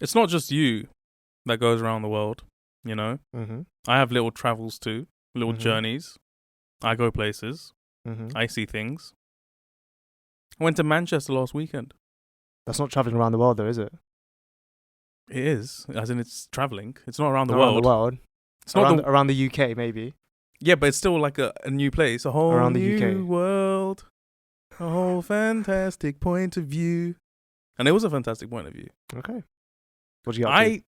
It's not just you that goes around the world, you know. Mm-hmm. I have little travels too, little Mhm. journeys. I go places. Mm-hmm. I see things. I went to Manchester last weekend. That's not traveling around the world, though, is it? It is, as in it's traveling. It's not around the Not around world. the world. It's not Around the UK, maybe. Yeah, but it's still like a new place, a whole Around the new UK. world, a whole fantastic point of view. And it was a fantastic point of view. Okay. What did you get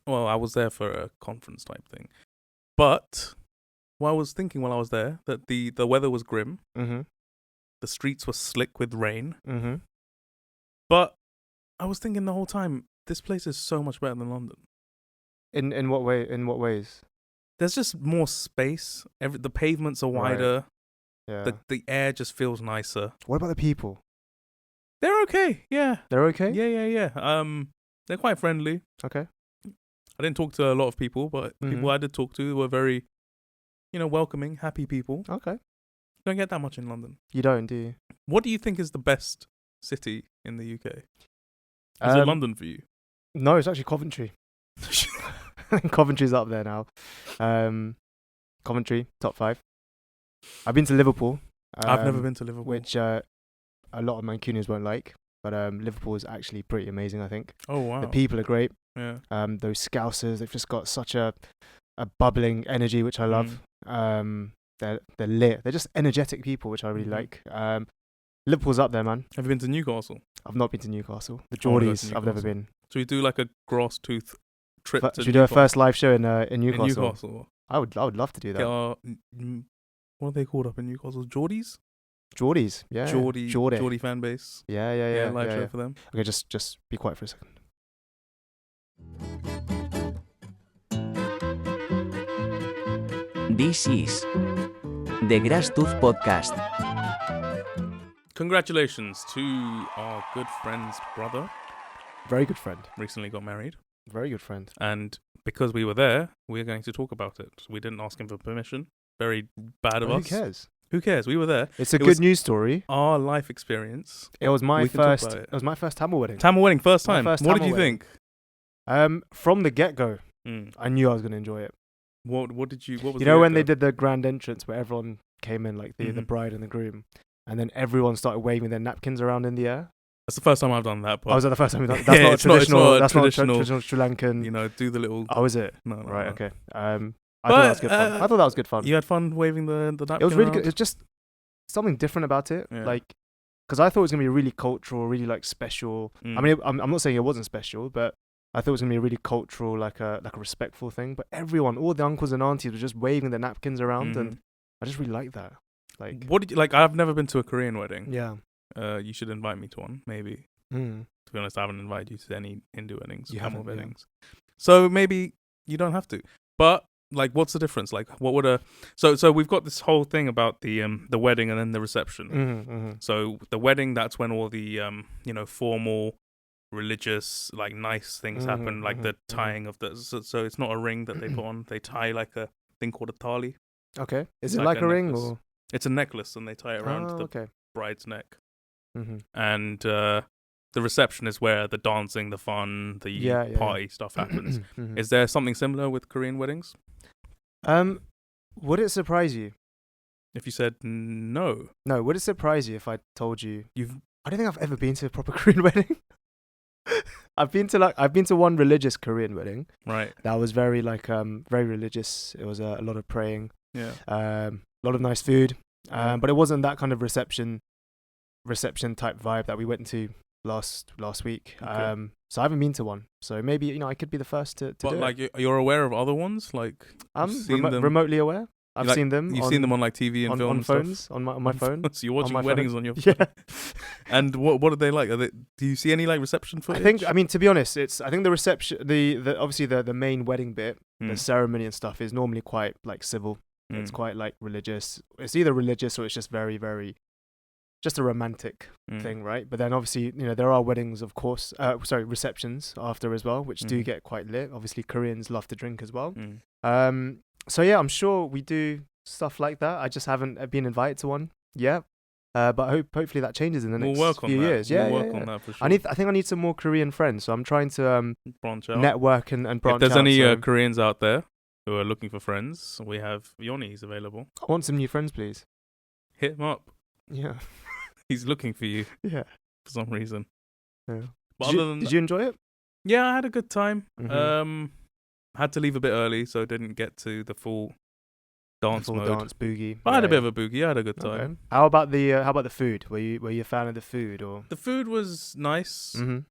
to? I was there for a conference type thing. But what I was thinking while I was there, that the weather was grim. Mm-hmm. The streets were slick with rain. Mm-hmm. But I was thinking the whole time, this place is so much better than London. In what way? In what ways? There's just more space. The pavements are wider. Yeah. The air just feels nicer. What about the people? They're okay. Yeah. They're okay? Yeah. They're quite friendly. Okay. I didn't talk to a lot of people, but Mhm. people I did talk to were very, welcoming, happy people. Okay. Don't get that much in London. You don't, do you? What do you think is the best city in the UK? Is it London for you? No, it's actually Coventry. Coventry's up there now. Coventry, top 5. I've been to Liverpool. I've never been to Liverpool. Which a lot of Mancunians won't like. But Liverpool is actually pretty amazing, I think. Oh, wow. The people are great. Yeah. Those Scousers, they've just got such a bubbling energy, which I love. They're lit. They're just energetic people, which I really like. Liverpool's up there, man. Have you been to Newcastle? I've not been to Newcastle. The I wanna go to Geordies, I've never Newcastle. been. Should we do like a GrassTooth trip to Should we do a Newcastle? first live show in Newcastle? In Newcastle. I would love to do Get that. our, what are they called up in Newcastle? Geordies? Geordies, yeah. Geordie fan base. Yeah. Live show for them. Okay, just be quiet for a second. This is the GrassTooth podcast. Congratulations to our good friend's brother. Very good friend. Recently got married. Very good friend. And because we were there, we're going to talk about it. We didn't ask him for permission. Very bad of us. Who cares? Who cares? We were there. It's a It good was news story. Our life experience. It was my We can talk first. about it. It was my first Tamil wedding. Tamil wedding, first My time. first What did Tamil you wedding. think? From the get-go, I knew I was going to enjoy it. What did you? What was You know when they did the grand entrance where everyone came in, like the bride and the groom, and then everyone started waving their napkins around in the air? That's the first time I've done that. But Was that the first time? That's Yeah, not it's not- it's traditional. not a That's not a traditional, traditional Sri Lankan. do the little. Oh, is it? No, Right. no. Okay. I thought that was good fun. I thought that was good fun. You had fun waving the napkin. It was really around? good. It's just something different about it. Yeah. Like, because I thought it was gonna be really cultural, really like special. Mm. I mean, I'm not saying it wasn't special, but I thought it was gonna be a really cultural, like a respectful thing. But everyone, all the uncles and aunties, were just waving their napkins around, and I just really like that. Like, What did you like? I've never been to a Korean wedding. yeah. You should invite me to one, maybe. Mm. To be honest, I haven't invited you to any Hindu weddings, You Tamil haven't, yeah. weddings. So maybe you don't have to. But like, what's the difference? Like, what would a so we've got this whole thing about the wedding and then the reception. Mm-hmm. So the wedding, that's when all the formal, religious, like nice things happen, like the tying of the. So it's not a ring that they put on. They tie like a thing called a tali. Okay. Is It's it like like a a ring necklace. or? It's a necklace, and they tie it around the Okay. bride's neck. Mm-hmm. And the reception is where the dancing, the fun, the Yeah. party stuff happens. Mhm. Is there something similar with Korean weddings? Would it surprise you? If you said no, No. Would it surprise you if I told you? you've I don't think I've ever been to a proper Korean wedding. I've been to one religious Korean wedding right, that was very very religious. It was a lot of praying, yeah, a lot of nice food, but it wasn't that kind of reception type vibe that we went to last week. Okay. So I haven't been to one. So maybe I could be the first to but do like it. you're aware of other ones, like I'm you've seen them- remotely aware. I've like, seen them. You've seen them on like TV and on film and phones stuff. on my phone. So you're watching my weddings phone. on your Yeah. phone. And what are they like? Do you see any like reception footage? I mean, to be honest, I think the reception, the obviously the main wedding bit, Mm. the ceremony and stuff is normally quite like civil. It's quite like religious. It's either religious or it's just very, very, just a romantic thing, right? But then obviously, there are weddings, of course. Receptions after as well, which do get quite lit. Obviously, Koreans love to drink as well. So yeah, I'm sure we do stuff like that. I just haven't been invited to one yet. But hopefully that changes in the next work on few that. years. Yeah, We'll work yeah. on that for sure. I think I need some more Korean friends, so I'm trying to branch out. network and branch out. If there's any so Koreans out there who are looking for friends, we have Yonny. He's available. I want some new friends, please. Hit him up. Yeah. He's looking for you. Yeah. For some reason. Yeah. But Did you enjoy it? Yeah, I had a good time. Mm-hmm. Had to leave a bit early, so I didn't get to the full dance mode. Dance boogie. But I had a bit of a boogie. I had a good time. Okay. How about the food? Were you a fan of the food or? The food was nice. Mm-hmm.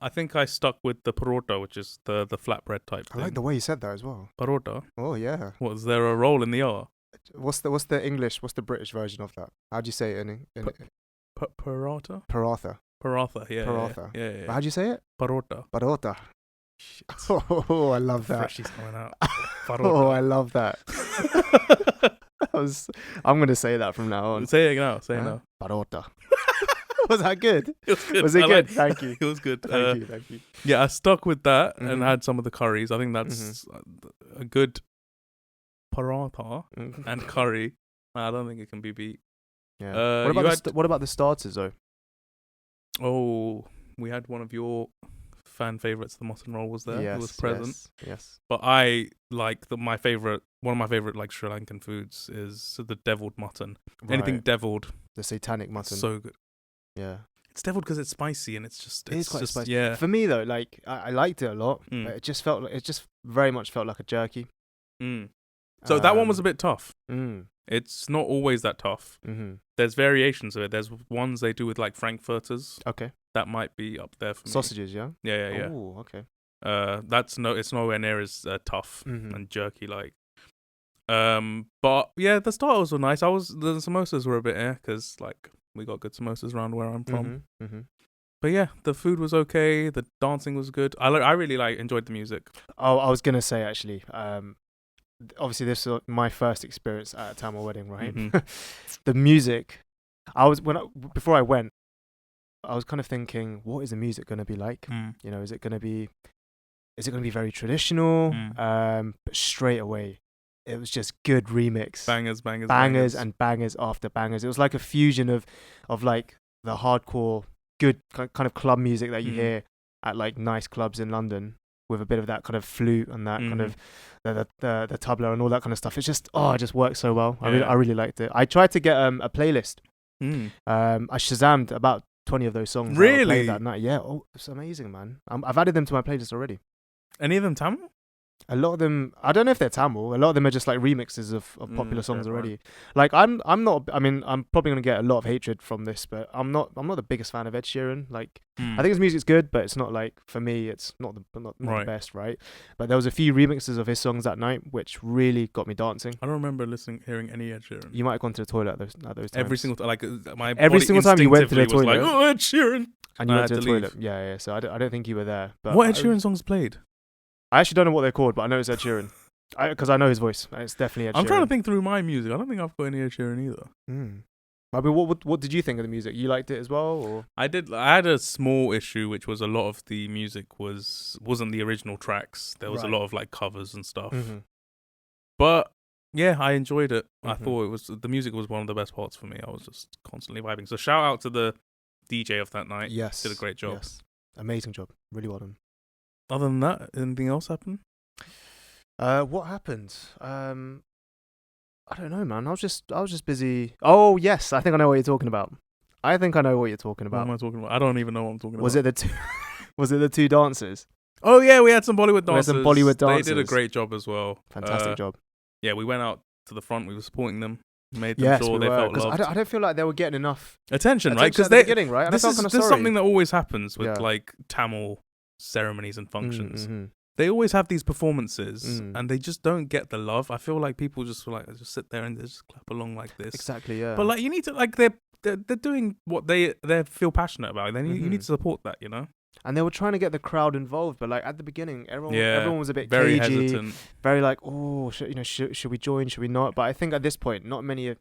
I think I stuck with the parota, which is the flatbread type thing. I like the way you said that as well. Parota. Oh yeah. Was there a roll in the R? What's the English? What's the British version of that? How do you say it in Paratha? Paratha? Paratha, yeah. Paratha. Yeah. How do you say it? Parota. Parota. Shit. Oh, I love that. Freshies coming out. Oh, I love that. I'm gonna say that from now on. Say it now. Say it now. Parota. Was that good? It was good. Was it good? Thank you. It was good. Thank you. Yeah, I stuck with that and Mhm. had some of the curries. I think that's a good paratha and curry. I don't think it can be beat. Yeah. What about the starters though? Oh, we had one of your fan favorites. The mutton roll was there. Yes, it was present. Yes. But I like one of my favorite like Sri Lankan foods is the deviled mutton. Anything Right. deviled, The satanic mutton. so good. Yeah. It's deviled because it's spicy and it's quite just, spicy. Yeah. For me though, like I liked it a lot, Mm. but it just very much felt like a jerky. Mm. So that one was a bit tough. It's not always that tough. Mm-hmm. There's variations of it. There's ones they do with like frankfurters. Okay. That might be up there for me. Sausages, yeah. Yeah. Oh, okay. It's nowhere near as tough Mhm. and jerky like. But yeah, the starters were nice. The samosas were a bit because like we got good samosas around where I'm from. Mm-hmm. But yeah, the food was okay. The dancing was good. I really enjoyed the music. Oh, I was gonna say actually. Obviously, this was my first experience at a Tamil wedding, right? Mhm. The music. Before I went, I was kind of thinking, what is the music gonna be like? You know, is it gonna be very traditional? But straight away, it was just good remix, bangers and bangers after bangers. It was like a fusion of like the hardcore good kind of club music that you hear at like nice clubs in London, with a bit of that kind of flute and that kind of the tabla and all that kind of stuff. It's just it just works so well. Yeah. I really liked it. I tried to get a playlist. Mm. I Shazammed about 20 of those songs. Really? That were played that night. Yeah. Oh, it's amazing, man. I've added them to my playlist already. Any of them Tamil? A lot of them, I don't know if they're Tamil. A lot of them are just like remixes of popular songs fair already. Like I'm not. I mean, I'm probably gonna get a lot of hatred from this, but I'm not the biggest fan of Ed Sheeran. Like I think his music's good, but it's not like, for me, it's not the best, right? But there was a few remixes of his songs that night which really got me dancing. I don't remember hearing any Ed Sheeran. You might have gone to the toilet at those times. Every single time, like every single time you went to the toilet, was like, oh, Ed Sheeran, and you went to the leave. toilet. Yeah. So I don't think you were there. But what Ed Sheeran songs played? I actually don't know what they're called, but I know it's Ed Sheeran. Because I know his voice. And it's definitely Ed Sheeran. I'm trying to think through my music. I don't think I've got any Ed Sheeran either. I mean, what did you think of the music? You liked it as well, or? I had a small issue, which was a lot of the music wasn't the original tracks. There was a lot of like covers and stuff. Mm-hmm. But yeah, I enjoyed it. I Mhm. thought the music was one of the best parts for me. I was just constantly vibing. So shout out to the DJ of that night. Yes. Did a great job. Yes. Amazing job. Really well done. Other than that, anything else happen? What happened? I don't know, man. I was just busy. Oh yes, I think I know what you're talking about. What am I talking about? I don't even know what I'm talking about. Was it the two dancers? Oh yeah, we had some Bollywood dancers. They did a dancers. great job as well. Fantastic job. Yeah, we went out to the front. We were supporting them. Made them Yes, sure we they were, felt 'cause loved. I don't feel like they were getting enough Attention, right? Because Because at the beginning, right? And I felt kind of this is sorry. something that always happens with Yeah. like Tamil ceremonies and functions. Mm-hmm. They always have these performances, Mm. and they just don't get the love. I feel like people just sit there and they just clap along like this. Exactly, yeah. But like you need to they're doing what they feel passionate about. Then you need to support that, you know. And they were trying to get the crowd involved, but like at the beginning, everyone was a bit very cagey, hesitant. very like, oh, should we join? Should we not? But I think at this point, not many have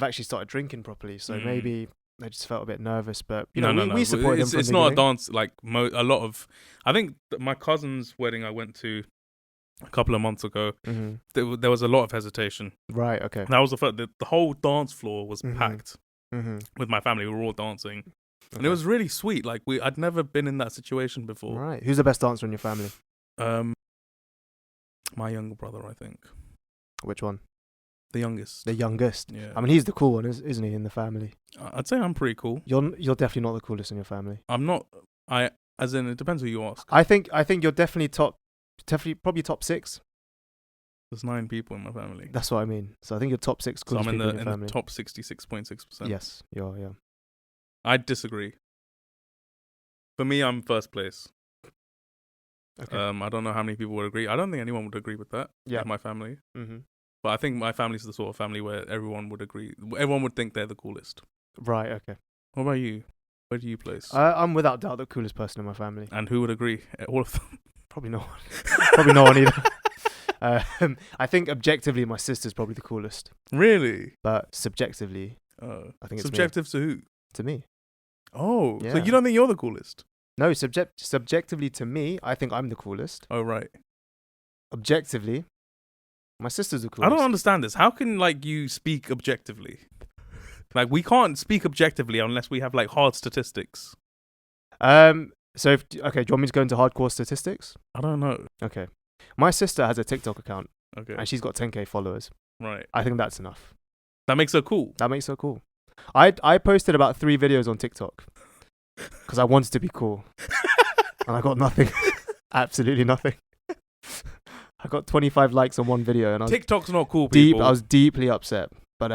actually started drinking properly, so maybe they just felt a bit nervous. But we support them from It's the not a beginning. dance like a lot of. I think my cousin's wedding I went to a couple of months ago. Mm-hmm. There was a lot of hesitation. Right. Okay. That was the whole dance floor was Mhm. packed. with my family. We were all dancing, and it Okay. was really sweet. Like I'd never been in that situation before. Right. Who's the best dancer in your family? My younger brother, I think. Which one? The youngest. The youngest. Yeah. I mean, he's the cool one, isn't he, in the family? I'd say I'm pretty cool. You're definitely not the coolest in your family. I'm not. As in, it depends who you ask. I think you're definitely probably top 6. There's 9 people in my family. That's what I mean. So I think you're top 6 So coolest I'm in people the in your family. top 66.6%. Yes, you're. Yeah. I disagree. For me, I'm first place. Okay. I don't know how many people would agree. I don't think anyone would agree with that. Yeah. In my family. Mm-hmm. But I think my family's the sort of family where everyone would agree. Everyone would think they're the coolest. Right. Okay. What about you? Where do you place? I'm without doubt the coolest person in my family. And who would agree? All of them. Probably no one. Probably no one either. I think objectively, my sister's probably the coolest. Really? But subjectively, Oh. I think it's subjective to who? to me. Oh. So Yeah. you don't think you're the coolest? No, subjectively to me, I think I'm the coolest. Oh, right. Objectively, my sister's the coolest. I don't understand this. How can you speak objectively? Like we can't speak objectively unless we have hard statistics. So do you want me to go into hardcore statistics? I don't know. Okay. My sister has a TikTok account Okay. and she's got 10k followers. Right. I think that's enough. That makes her cool. That makes her cool. I posted about 3 videos on TikTok because I wanted to be cool, and I got nothing. Absolutely nothing. I got 25 likes on one video, and I was TikTok's not cool, people. I was deeply upset. But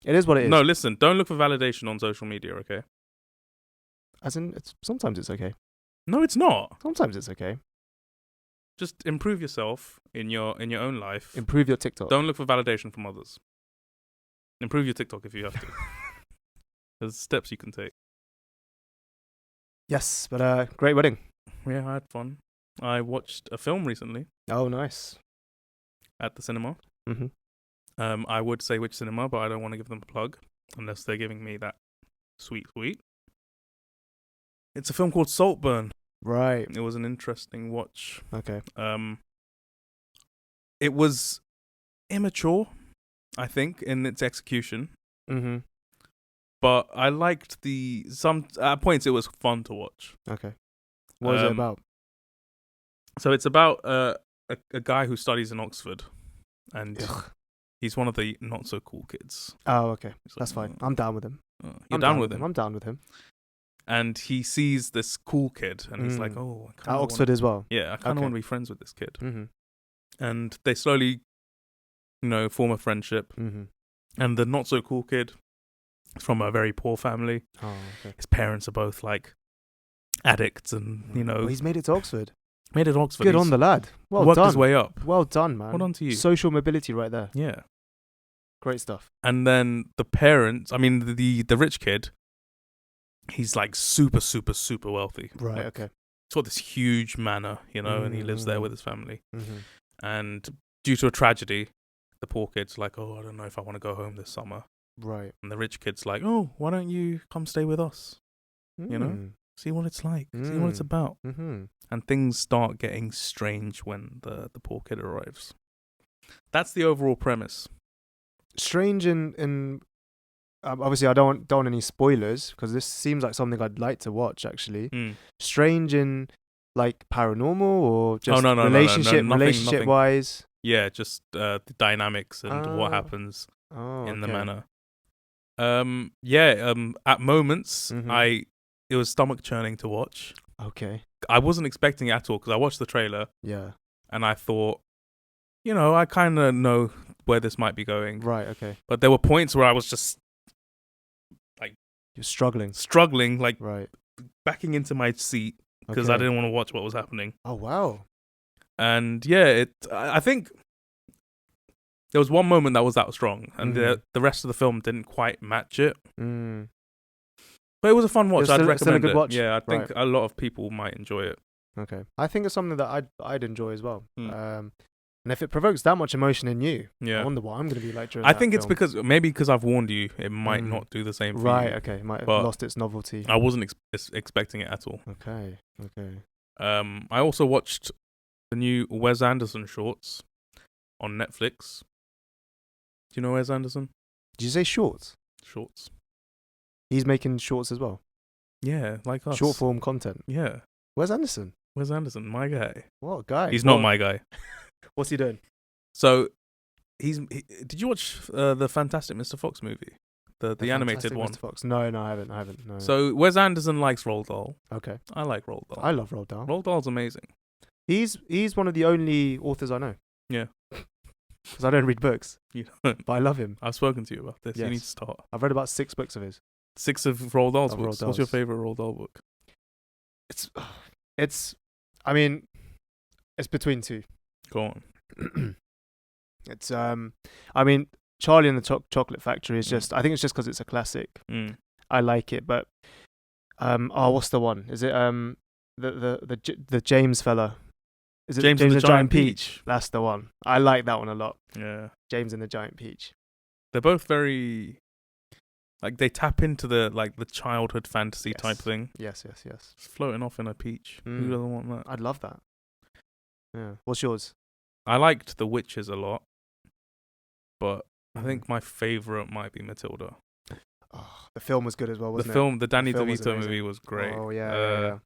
it is what it is. No, listen. Don't look for validation on social media, okay? As in, sometimes it's okay. No, it's not. Sometimes it's okay. Just improve yourself in your own life. Improve your TikTok. Don't look for validation from others. Improve your TikTok if you have to. There's steps you can take. Yes, but great wedding. Yeah, I had fun. I watched a film recently Oh, nice. at the cinema. Mm-hmm. I would say which cinema, but I don't want to give them a plug unless they're giving me that sweet. It's a film called Saltburn. Right. It was an interesting watch. Okay. It was immature, I think, in its execution. Mm-hmm. But I liked at points it was fun to watch. Okay. What is it about? So it's about a guy who studies in Oxford, and Ugh. he's one of the not so cool kids. Oh, okay. He's That's like, fine. I'm down with him. You're down with him. I'm down with him. And he sees this cool kid, and he's like, "Oh, I At kinda Oxford as well. yeah, I kind of Okay. want to be friends with this kid." Mm-hmm. And they slowly, form a friendship. Mm-hmm. And the not so cool kid is from a very poor family. Oh, okay. His parents are both addicts, and Well, he's made it to Oxford. made it to Oxford. Good He's on the lad. Well worked done. his way up. Well done, man. Well done to you. Social mobility right there. Yeah. Great stuff. And then the parents, the rich kid, he's super, super, super wealthy. Right. Okay. He's got this huge manor, and he lives there with his family. Mm-hmm. And due to a tragedy, the poor kid's like, "Oh, I don't know if I want to go home this summer." Right. And the rich kid's like, "Oh, why don't you come stay with us? You know? See what it's like. See what it's about." Mm-hmm. And things start getting strange when the poor kid arrives. That's the overall premise. Strange in obviously I don't want any spoilers because this seems like something I'd like to watch actually. Strange in paranormal or just no, relationship nothing. wise. Yeah, just the dynamics and what Ah. happens in the okay. manor. At moments Mhm. it was stomach churning to watch. Okay. I wasn't expecting it at all because I watched the trailer Yeah. and I thought, I kind of know where this might be going. Right. Okay. But there were points where I was just You're struggling. struggling, Right. backing into my seat because I didn't want to watch what was happening. Oh wow. And I think there was one moment that was that strong, and the rest of the film didn't quite match it. Mm. But it was a fun watch. I'd Still recommend a good it. watch. Yeah, I think Right. a lot of people might enjoy it. Okay. I think it's something that I'd enjoy as well. And if it provokes that much emotion in you, I Yeah, wonder what I'm going to be like during I that think it's film. because I've warned you, it might not do the same for Right. you. Okay. It might have But lost its novelty. I wasn't expecting it at all. Okay. Okay. I also watched the new Wes Anderson shorts on Netflix. Do you know Wes Anderson? Did you say shorts? Shorts. He's making shorts as well. Yeah, like us. Short form content. Yeah. Where's Anderson? Wes Anderson, my guy. What a guy. He's not my guy. What's he doing? So, did you watch the Fantastic Mr. Fox movie? The animated one? Mr. Fox. No, I haven't. No. So, Wes Anderson likes Roald Dahl. Okay. I like Roald Dahl. I love Roald Dahl. Roald Dahl's amazing. He's one of the only authors I know. Yeah. Because I don't read books. You don't. But I love him. I've spoken to you about this. Yes. You need to start. I've read about 6 books of his. 6 of Roald Dahl's Of books. Roald What's your Dahl's. favorite Roald Dahl book? It's between 2. Go on. It's Charlie and the Chocolate Factory is just, I think it's just because it's a classic. I like it, but what's the one? Is it the James fella? Is it James and the Giant Peach? That's the one. I like that one a lot. Yeah. James and the Giant Peach. They're both very, like, they tap into the childhood fantasy type thing. Yes. Just floating off in a peach. Who doesn't want that? I'd love that. Yeah. What's yours? I liked The Witches a lot, but I think my favorite might be Matilda. Oh, the film was good as well, wasn't it? The Danny film was DeVito amazing. movie was great. Oh, yeah.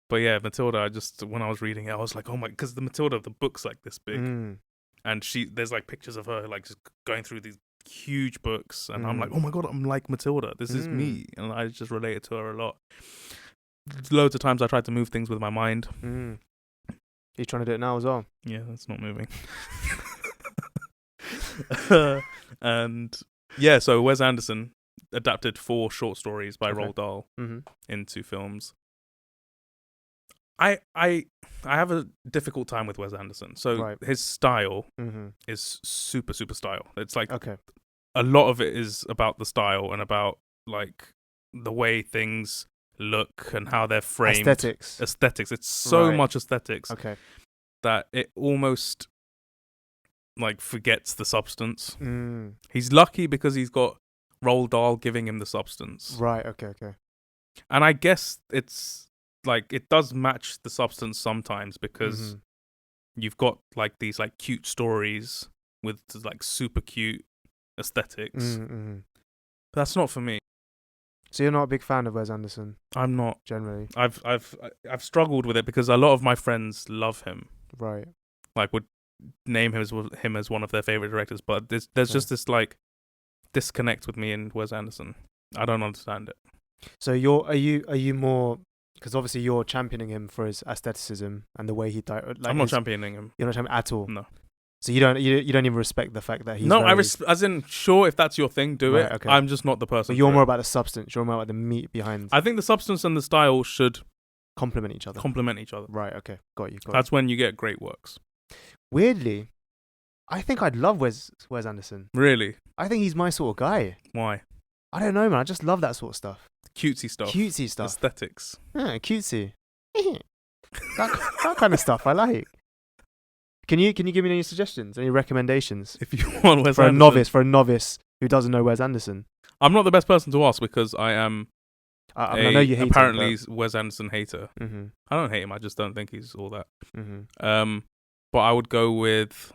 But yeah, Matilda, when I was reading it, I was like, oh my, because the Matilda, the book's like this big. And there's like pictures of her like just going through these huge books. And I'm like, oh my God, I'm like Matilda. This is me. And I just related to her a lot. Loads of times I tried to move things with my mind. You're trying to do it now as well? Yeah, that's not moving. And yeah, so Wes Anderson adapted 4 short stories by Roald Dahl into films. I have a difficult time with Wes Anderson. So his style is super, super style. It's like a lot of it is about the style and about like the way things look and how they're framed. Aesthetics. It's so much aesthetics that it almost like forgets the substance. He's lucky because he's got Roald Dahl giving him the substance. Right, okay. And I guess it's like it does match the substance sometimes because you've got like these like cute stories with like super cute aesthetics. That's not for me. So you're not a big fan of Wes Anderson? I'm not generally. I've struggled with it because a lot of my friends love him. Right. Like would name him as one of their favorite directors, but there's just this like disconnect with me and Wes Anderson. I don't understand it. So are you more, because obviously you're championing him for his aestheticism and the way he I'm not championing him. You're not championing at all. No. So you don't even respect the fact that he's as in, sure, if that's your thing, do it. Okay. I'm just not the person. But you're more about the substance. You're more about the meat behind. I think the substance and the style should complement each other. Right. Okay. Got you. That's when you get great works. Weirdly, I think I'd love Wes Anderson. Really? I think he's my sort of guy. Why? I don't know, man. I just love that sort of stuff. Cutesy stuff. Aesthetics. Yeah, cutesy. that kind of stuff I like. Can you give me any suggestions, any recommendations? If you want Wes Anderson. For a novice who doesn't know Wes Anderson. I'm not the best person to ask because I am I know you hate apparently him, Wes Anderson hater. I don't hate him, I just don't think he's all that. But I would go with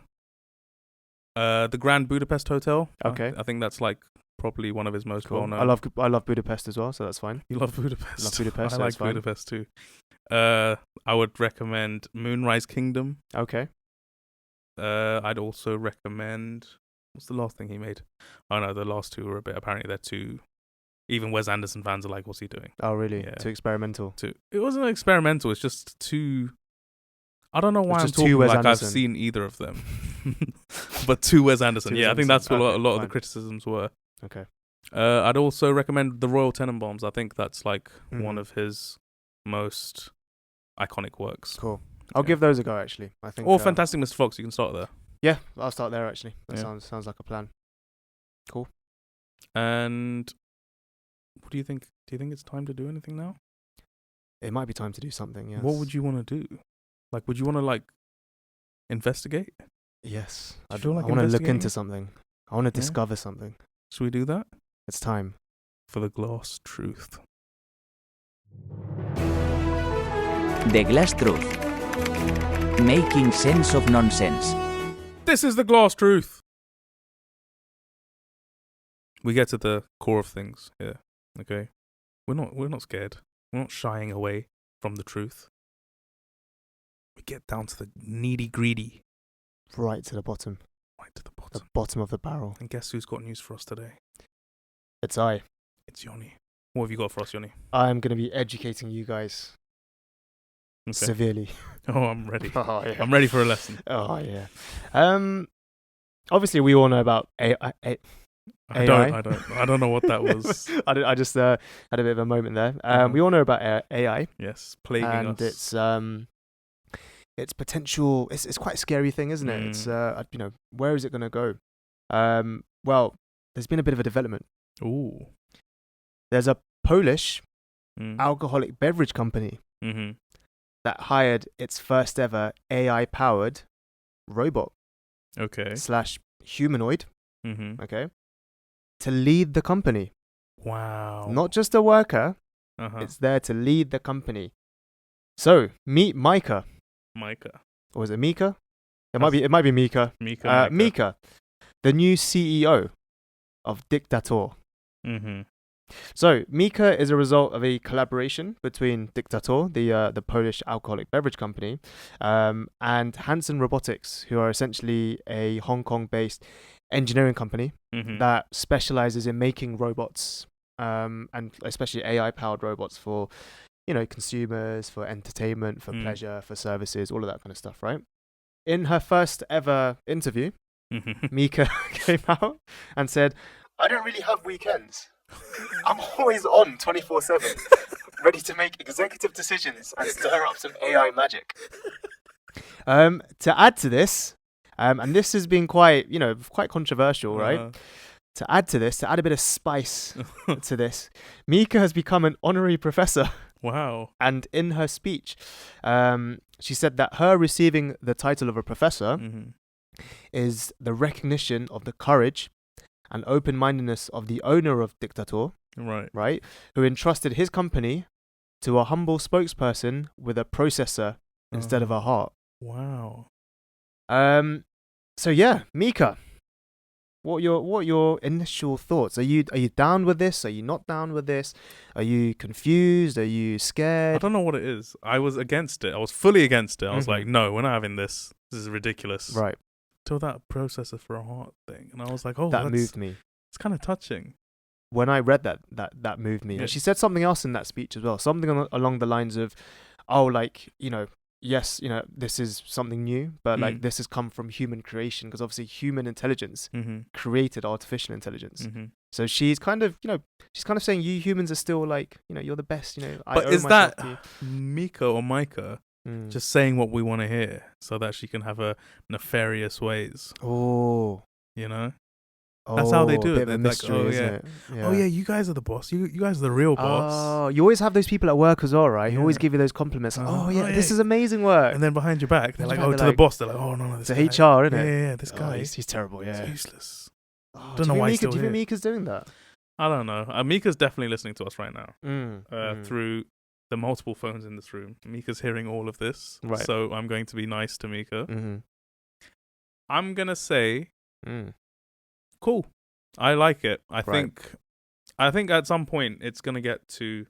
the Grand Budapest Hotel. Okay. I think that's like probably one of his most well known. I love Budapest as well, so that's fine. You love Budapest? I love Budapest. I like Budapest too. I would recommend Moonrise Kingdom. Okay. I'd also recommend, what's the last thing he made? Oh no, the last 2 were a bit, apparently they're too, even Wes Anderson fans are like, what's he doing? Oh really? Yeah. Too experimental? It wasn't experimental, it's just too, I don't know why I'm talking like I've seen either of them. But too Wes Anderson. I think that's what a lot of the criticisms were. Okay. I'd also recommend The Royal Tenenbaums. I think that's like one of his most iconic works. Cool. I'll give those a go, actually. I think. Or Fantastic Mr. Fox, you can start there. Yeah, I'll start there, actually. That sounds like a plan. Cool. And what do you think? Do you think it's time to do anything now? It might be time to do something, yes. What would you want to do? Like, would you want to, like, investigate? Yes. I want to look into something. I want to discover something. Should we do that? It's time. For the Glass Truth. The Glass Truth. Making sense of nonsense. This is the Glass Truth. We get to the core of things here. Okay, we're not scared. We're not shying away from the truth. We get down to the needy greedy. Right to the bottom. Right to the bottom. The bottom of the barrel. And guess who's got news for us today? It's I. It's Yonny. What have you got for us, Yonny? I'm going to be educating you guys severely. Oh, I'm ready. Oh, yeah. I'm ready for a lesson. Oh, yeah. Obviously, we all know about AI. I don't know what that was. I just had a bit of a moment there. We all know about AI. Yes, plaguing us. And its potential. It's quite a scary thing, isn't it? It's where is it going to go? Well, there's been a bit of a development. Ooh. There's a Polish alcoholic beverage company that hired its first ever AI-powered robot. Okay. / humanoid. Okay. To lead the company. Wow. Not just a worker. It's there to lead the company. So meet Micah. Or is it Mika? It might be Mika. Mika, the new CEO of Dictator. So Mika is a result of a collaboration between Dictator, the Polish alcoholic beverage company, and Hanson Robotics, who are essentially a Hong Kong-based engineering company that specializes in making robots, and especially AI-powered robots for, consumers, for entertainment, for pleasure, for services, all of that kind of stuff, right? In her first ever interview, Mika came out and said, "I don't really have weekends. I'm always on 24/7, ready to make executive decisions and stir up some AI magic." To add to this, and this has been quite controversial, right? To add a bit of spice to this, Mika has become an honorary professor. Wow. And in her speech, she said that her receiving the title of a professor is the recognition of the courage and open-mindedness of the owner of Dictator, right, who entrusted his company to a humble spokesperson with a processor instead of a heart. Wow. So yeah, Mika, what are your initial thoughts? Are you down with this? Are you not down with this? Are you confused? Are you scared? I don't know what it is. I was against it. I was fully against it. I was like, no, we're not having this. This is ridiculous. Right. Till that processor for a heart thing, and I was like, oh, that moved me. It's kind of touching. When I read that moved me. Yeah. And she said something else in that speech as well. Something along the lines of, yes, this is something new, but this has come from human creation, because obviously human intelligence created artificial intelligence. So she's kind of saying you humans are still you're the best. But is that Mika or Micah just saying what we want to hear so that she can have her nefarious ways? Oh, That's how they do it. They're mystery, isn't it? Yeah. Oh yeah, you guys are the boss. You guys are the real boss. Oh, you always have those people at work as well, right? Who always give you those compliments. This is amazing work. And then behind your back, they're like, the boss. They're like, oh no, this to HR, isn't it? Yeah, this guy. He's terrible. Yeah, he's useless. Don't know why he's still here. Do you think Mika's doing that? I don't know. Mika's definitely listening to us right now. Through the multiple phones in this room. Mika's hearing all of this. Right. So I'm going to be nice to Mika. I'm gonna say, cool. I like it. I think at some point it's gonna get to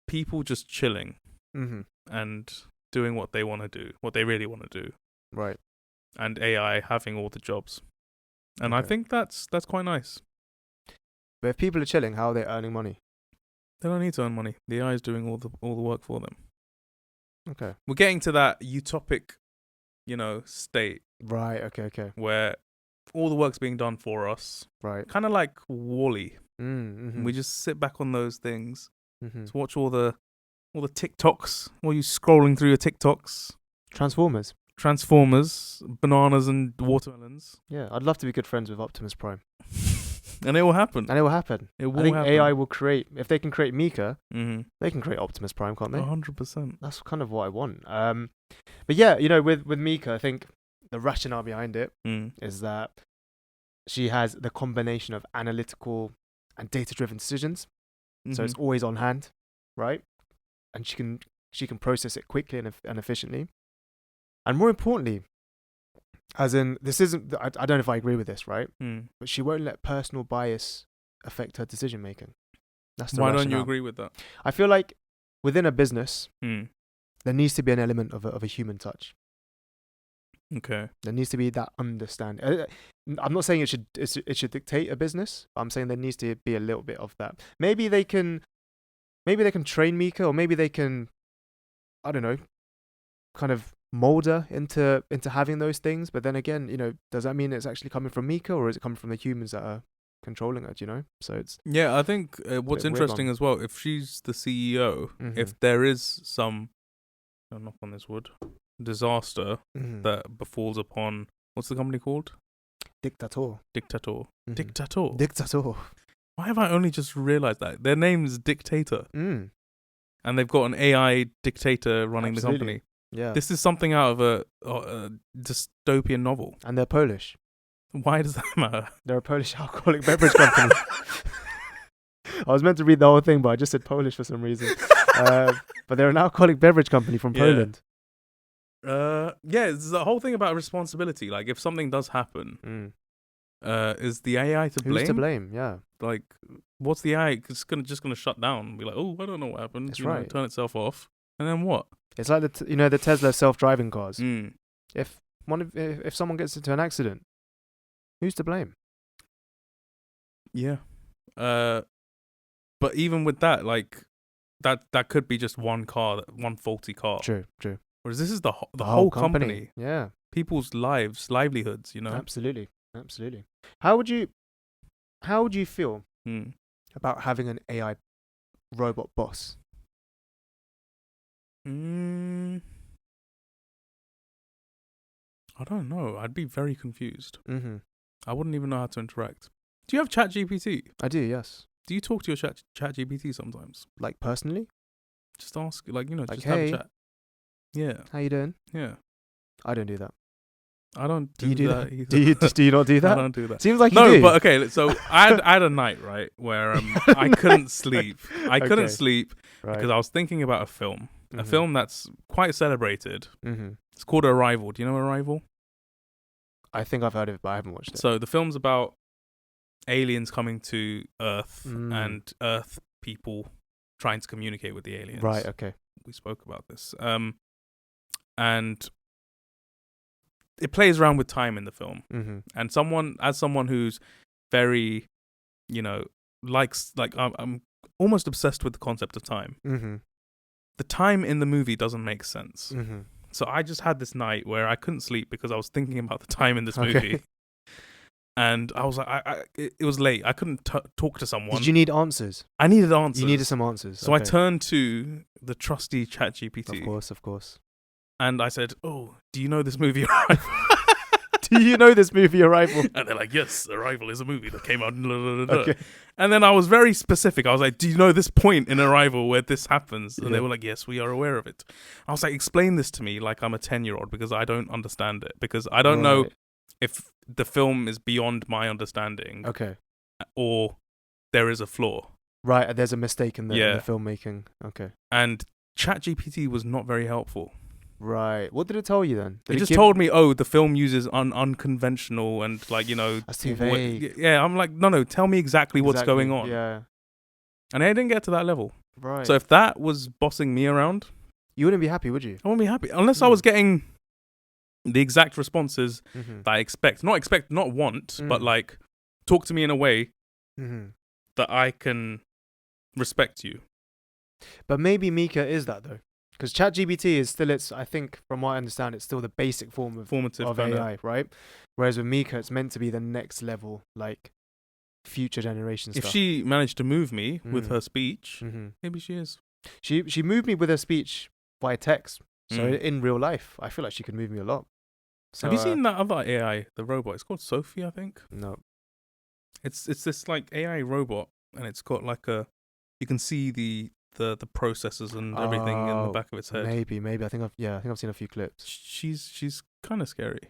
people just chilling and doing what they want to do, what they really want to do. Right. And AI having all the jobs. And I think that's quite nice. But if people are chilling, how are they earning money? They don't need to earn money. The AI is doing all the work for them. Okay. We're getting to that utopic, state. Right. Okay. Where all the work's being done for us. Right. Kind of like WALL-E. We just sit back on those things to watch all the TikToks. While you scrolling through your TikToks. Transformers, bananas and watermelons. Yeah, I'd love to be good friends with Optimus Prime. And it will happen. I think AI will create, if they can create Mika, they can create Optimus Prime, can't they? 100%. That's kind of what I want. But yeah, with Mika, I think the rationale behind it is that she has the combination of analytical and data-driven decisions. So it's always on hand, right? And she can process it quickly and efficiently. And more importantly, as in, this isn't, I don't know if I agree with this, right? But she won't let personal bias affect her decision making. That's the Why rationale. don't you agree with that? I feel like within a business, there needs to be an element of a human touch. Okay. There needs to be that understanding. I'm not saying it should dictate a business, but I'm saying there needs to be a little bit of that. Maybe they can train Mika, or maybe they can, I don't know, kind of mold her into having those things. But then again, does that mean it's actually coming from Mika, or is it coming from the humans that are controlling her? So it's I think what's interesting as well, if she's the CEO, if there is some, I'll knock on this wood, disaster that befalls upon, what's the company called? Dictator. Why have I only just realized that? Their name's Dictator. And they've got an AI dictator running the company. Yeah. This is something out of a dystopian novel. And they're Polish. Why does that matter? They're a Polish alcoholic beverage company. I was meant to read the whole thing, but I just said Polish for some reason. But they're an alcoholic beverage company from Poland. It's the whole thing about responsibility. Like, if something does happen, is the AI to blame? Who's to blame? Yeah. Like, what's the AI? It's just gonna shut down and be like, oh, I don't know what happened. That's right. Turn itself off, and then what? It's like the Tesla self-driving cars. If someone gets into an accident, who's to blame? Yeah. But even with that, like, that could be just one faulty car. True. Whereas this is the whole company. Yeah. People's livelihoods, Absolutely. How would you feel about having an AI robot boss? I don't know. I'd be very confused. I wouldn't even know how to interact. Do you have ChatGPT? I do, yes. Do you talk to your ChatGPT sometimes? Like, personally? Just ask, just hey, have a chat. Yeah. How you doing? Yeah. I don't do that. I don't do that either. Do you not do that? I don't do that. Seems like you do. No, but okay, so I had a night, right, where I couldn't sleep. I couldn't sleep because I was thinking about a film. A film that's quite celebrated. It's called Arrival. Do you know Arrival? I think I've heard of it, but I haven't watched it. So the film's about aliens coming to Earth and Earth people trying to communicate with the aliens. Right, okay. We spoke about this. And it plays around with time in the film. And someone who's very, I'm almost obsessed with the concept of time. The time in the movie doesn't make sense. So I just had this night where I couldn't sleep because I was thinking about the time in this movie. And I was like, it was late. I couldn't talk to someone. Did you need answers? I needed answers. You needed some answers. So I turned to the trusty ChatGPT. Of course. And I said, oh, do you know this movie Arrival? Do you know this movie Arrival? And they're like, yes, Arrival is a movie that came out. Okay. And then I was very specific. I was like, do you know this point in Arrival where this happens? And they were like, yes, we are aware of it. I was like, explain this to me like I'm a 10-year-old because I don't understand it. Because I don't know if the film is beyond my understanding. Okay. Or there is a flaw. Right, there's a mistake in the filmmaking. Okay. And ChatGPT was not very helpful. Right. What did it tell you then? It just told me, the film uses unconventional and That's too vague. I'm like, no, tell me exactly what's going on. Yeah. And I didn't get to that level. Right. So if that was bossing me around, you wouldn't be happy, would you? I wouldn't be happy unless I was getting the exact responses that I expect. Not want, but like talk to me in a way that I can respect you. But maybe Mika is that though. Because ChatGPT is still I think from what I understand, it's still the basic form of AI, right? Whereas with Mika, it's meant to be the next level, like future generation stuff. If she managed to move me with her speech, maybe she is. She moved me with her speech via text. So in real life, I feel like she could move me a lot. So, have you seen that other AI, the robot? It's called Sophie, I think. No. It's this like AI robot, and it's got like you can see the processors and everything in the back of its head. Maybe. I think I've seen a few clips. She's kind of scary.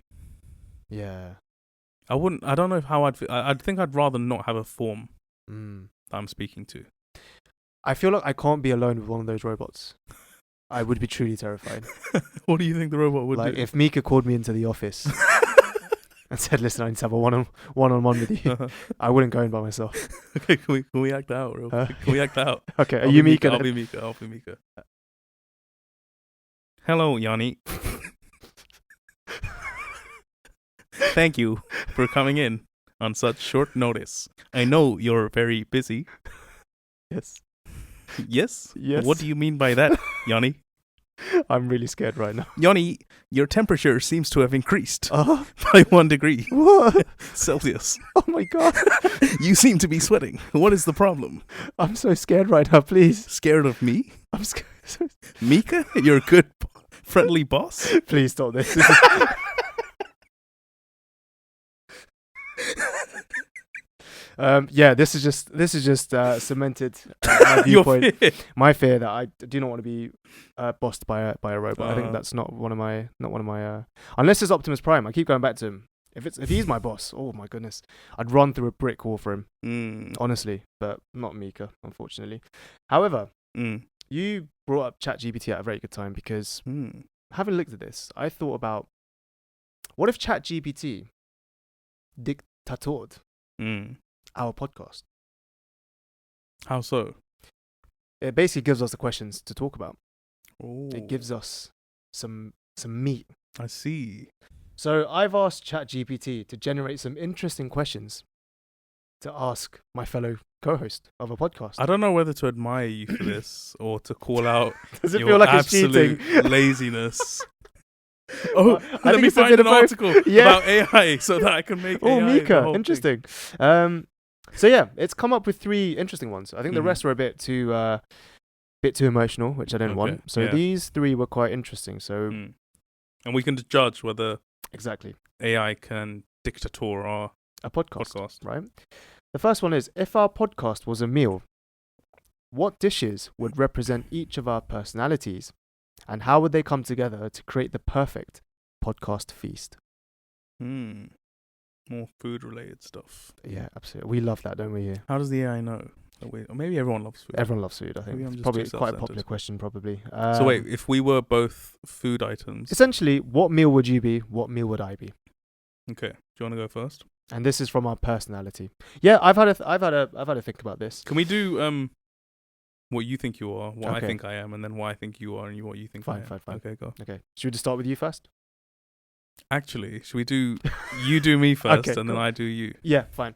Yeah. I don't know how I'd feel. I think I'd rather not have a form that I'm speaking to. I feel like I can't be alone with one of those robots. I would be truly terrified. What do you think the robot would do? Like if Mika called me into the office and said, listen, I need to have a one-on-one with you, I wouldn't go in by myself. Okay, can we act out real quick? Can we act out? Okay, are you Mika? I'll be Mika. Hello, Yonny. Thank you for coming in on such short notice. I know you're very busy. Yes. Yes? Yes. What do you mean by that, Yonny? I'm really scared right now. Yonny, your temperature seems to have increased by 1 degree What? Celsius. Oh my god. You seem to be sweating. What is the problem? I'm so scared right now, please. Scared of me? I'm scared. Mika, your good, friendly boss? Please stop this. This is just cemented my viewpoint. My fear that I do not want to be bossed by a robot. I think that's not one of my unless it's Optimus Prime. I keep going back to him. If he's my boss, oh my goodness, I'd run through a brick wall for him. Honestly, but not Mika, unfortunately. However, you brought up ChatGPT at a very good time because having looked at this, I thought about what if ChatGPT dictatored our podcast. How so? It basically gives us the questions to talk about. Ooh. It gives us some meat. I see. So I've asked ChatGPT to generate some interesting questions to ask my fellow co-host of a podcast. I don't know whether to admire you for this or to call out Does it your feel like absolute it's cheating? laziness. Oh, I let think me it's a find bit an of both. article about AI so that I can make AI the Mika, whole interesting. thing. So yeah, it's come up with 3 interesting ones. I think the rest were a bit too emotional, which I didn't want. So these 3 were quite interesting. So and we can judge whether exactly AI can dictator our podcast. Right? The first one is, if our podcast was a meal, what dishes would represent each of our personalities? And how would they come together to create the perfect podcast feast? More food-related stuff. Yeah, absolutely. We love that, don't we? Here. How does the AI know? Or maybe everyone loves food. Everyone loves food, I think. It's probably quite a popular question, probably. So wait, if we were both food items... Essentially, what meal would you be? What meal would I be? Okay. Do you want to go first? And this is from our personality. Yeah, I've had a think about this. Can we do what you think you are, what I think I am, and then what I think you are, and what you think I am? Fine. Okay, go. Okay. Should we just start with you first? Actually, should we do... you do me first, and then I do you? Yeah, fine.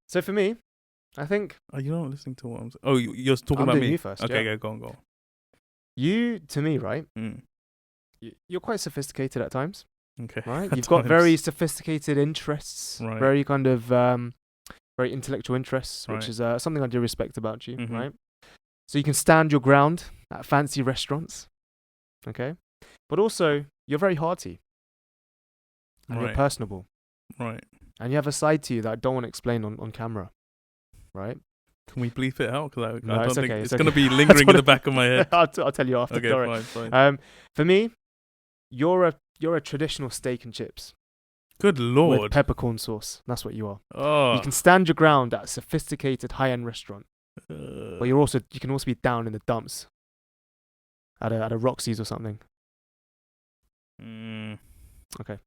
So for me, I think... Oh, you're not listening to what I'm saying. Oh, you're talking about me? You first, okay, yeah. go on. You, to me, right? You're quite sophisticated at times. Okay. Right? You've got very sophisticated interests, right. Very kind of very intellectual interests, which is something I do respect about you, right? So you can stand your ground at fancy restaurants, okay? But also, you're very hearty. And you're personable. Right. And you have a side to you that I don't want to explain on camera, right? Can we bleep it out? Because I no, don't it's think okay, it's going to be lingering in the back of my head. I'll tell you after. Okay, fine. For me, you're a traditional steak and chips. Good lord. With peppercorn sauce. That's what you are. Oh. You can stand your ground at a sophisticated high-end restaurant. But you can also be down in the dumps at a Roxy's or something. Okay.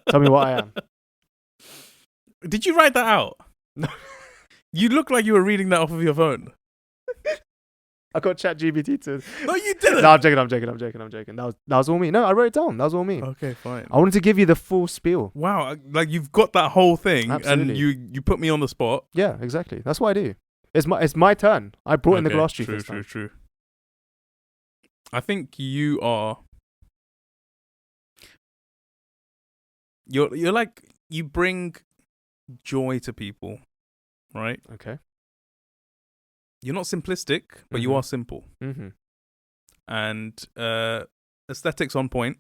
Tell me what I am. Did you write that out? No. You look like you were reading that off of your phone. I got ChatGPT to... No, you didn't. No, I'm joking. That was all me. No, I wrote it down. That was all me. Okay, fine. I wanted to give you the full spiel. Wow, like you've got that whole thing. Absolutely. And you put me on the spot. Yeah, exactly. That's what I do. It's my turn. I brought in the GrassTooth this time. True. I think you are... You're like... You bring joy to people, right? Okay. You're not simplistic, but you are simple. Mm-hmm. And aesthetics on point.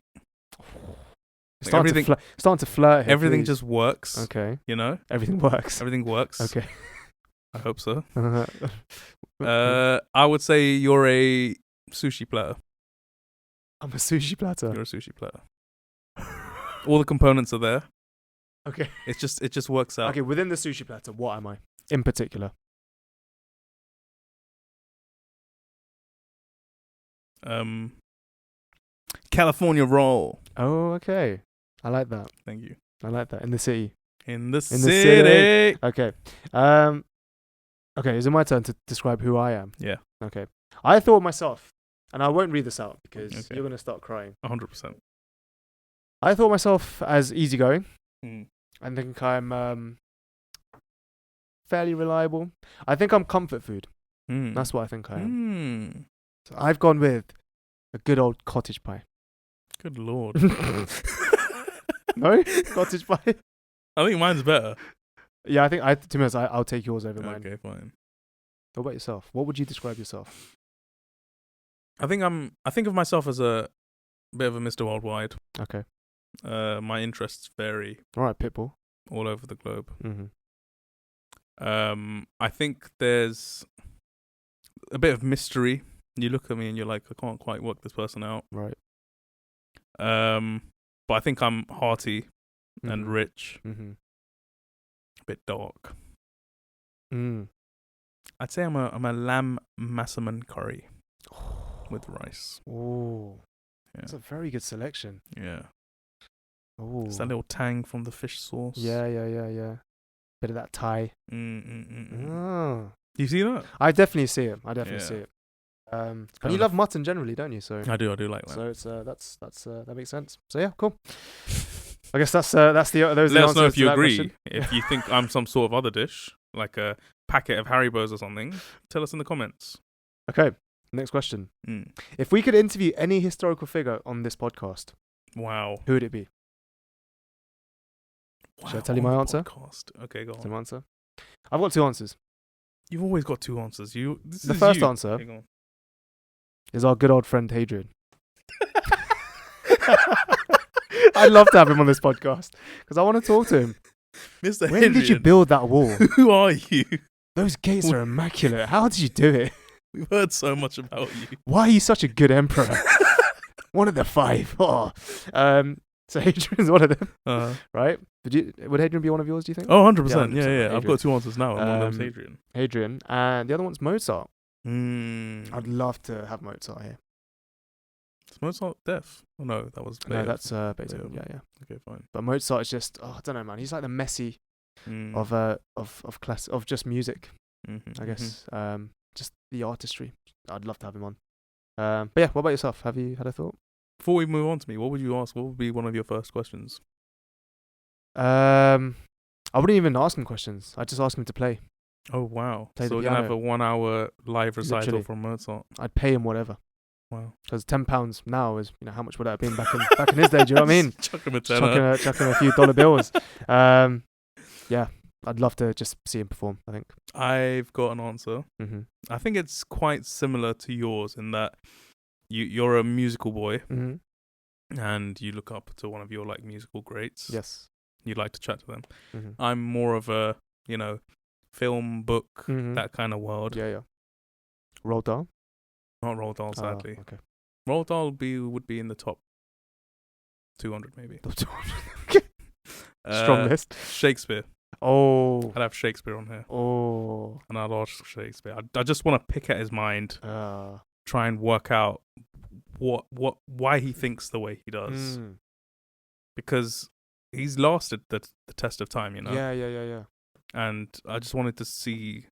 Starting to flirt here, everything please. just works. Okay. You know? Everything works. Everything works. Okay. I hope so. I would say you're a sushi platter. I'm a sushi platter. You're a sushi platter. All the components are there. Okay. It just works out. Okay, within the sushi platter, what am I? In particular. California roll. Oh, okay. I like that. Thank you. I like that. In the city. In the city. Okay. Okay, is it my turn to describe who I am? Yeah. Okay. I thought myself, and I won't read this out because you're going to start crying. 100%. I thought myself as easygoing. Mm. I think I'm fairly reliable. I think I'm comfort food. That's what I think I am. So I've gone with a good old cottage pie. Good Lord. No? Cottage pie? I think mine's better. Yeah, to be honest, I'll take yours over mine. Okay, fine. What about yourself? What would you describe yourself? I think of myself as a bit of a Mr. Worldwide. Okay. My interests vary. All right, Pitbull. All over the globe. Mm-hmm. I think there's a bit of mystery. You look at me and you're like, I can't quite work this person out. Right. But I think I'm hearty and rich. Mm-hmm. A bit dark. Mm. I'd say I'm a lamb massaman curry with rice. Oh, yeah. That's a very good selection. Yeah. Oh, it's that little tang from the fish sauce. Yeah. Bit of that Thai. Oh. You see that? I definitely see it. See it. And you love mutton generally, don't you? So I do like that. So it's that makes sense. So yeah, cool. I guess that's those. Let us know if you agree. Question. If you think I'm some sort of other dish, like a packet of Haribos or something, tell us in the comments. Okay, next question. If we could interview any historical figure on this podcast, wow, who would it be? Wow, should I tell you my answer? Podcast. Okay, go on. Same answer. I've got two answers. You've always got two answers. The first answer is our good old friend Hadrian. I'd love to have him on this podcast because I want to talk to him. Mr. When did you build that wall? Who are you? Those gates are immaculate. How did you do it? We've heard so much about you. Why are you such a good emperor? One of the five. Oh. So Hadrian's one of them, right? Would Hadrian be one of yours, do you think? Oh, 100%. Yeah. I've got two answers now. And one of them's Hadrian. Hadrian. And the other one's Mozart. I'd love to have Mozart here. Is Mozart deaf? Oh, no, that was Beethoven. No, that's Beethoven. Yeah. Okay, fine. But Mozart is just, I don't know, man. He's like the Messi of just music, I guess. Just the artistry. I'd love to have him on. But yeah, what about yourself? Have you had a thought? Before we move on to me, what would you ask? What would be one of your first questions? I wouldn't even ask him questions. I'd just ask him to play. Oh, wow. Play so we're going to have a 1 hour live recital from Mozart. I'd pay him whatever. Wow. Because £10 now is, how much would that have been back in his day? Do you know what I mean? Chuck him a tenner. Chuck him a few dollar bills. Yeah, I'd love to just see him perform, I think. I've got an answer. I think it's quite similar to yours in that you're a musical boy and you look up to one of your musical greats. Yes. You'd like to chat to them. I'm more of a, film, book, that kind of world. Yeah. Roald Dahl? Not Roald Dahl, sadly. Okay. Roald Dahl would be in the top 200 maybe. Top 200. Strong list. Shakespeare. Oh. I'd have Shakespeare on here. Oh. And I'd ask Shakespeare. I just want to pick at his mind. Try and work out why he thinks the way he does. Because he's lasted the test of time, Yeah. And I just wanted to see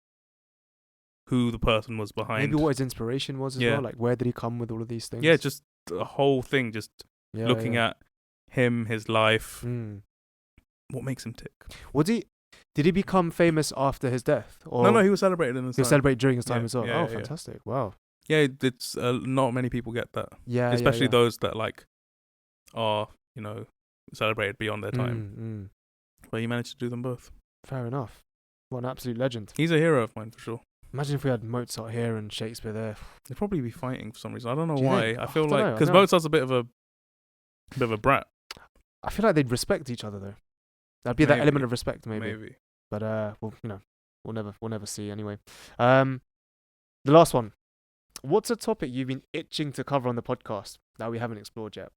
who the person was behind. Maybe what his inspiration was as well. Like, where did he come with all of these things? Yeah, just the whole thing. Just looking at him, his life. What makes him tick? Did he become famous after his death? Or no, he was celebrated in his time. He was celebrated during his time as well. Yeah, fantastic! Wow. Yeah, it's not many people get that. Yeah, especially those that are celebrated beyond their time. But he managed to do them both. Fair enough. What an absolute legend. He's a hero of mine for sure. Imagine if we had Mozart here and Shakespeare there. They'd probably be fighting for some reason. I don't know why. I feel like because Mozart's a bit of a brat. I feel like they'd respect each other though. That'd be that element of respect, maybe. But we'll never see anyway. The last one. What's a topic you've been itching to cover on the podcast that we haven't explored yet?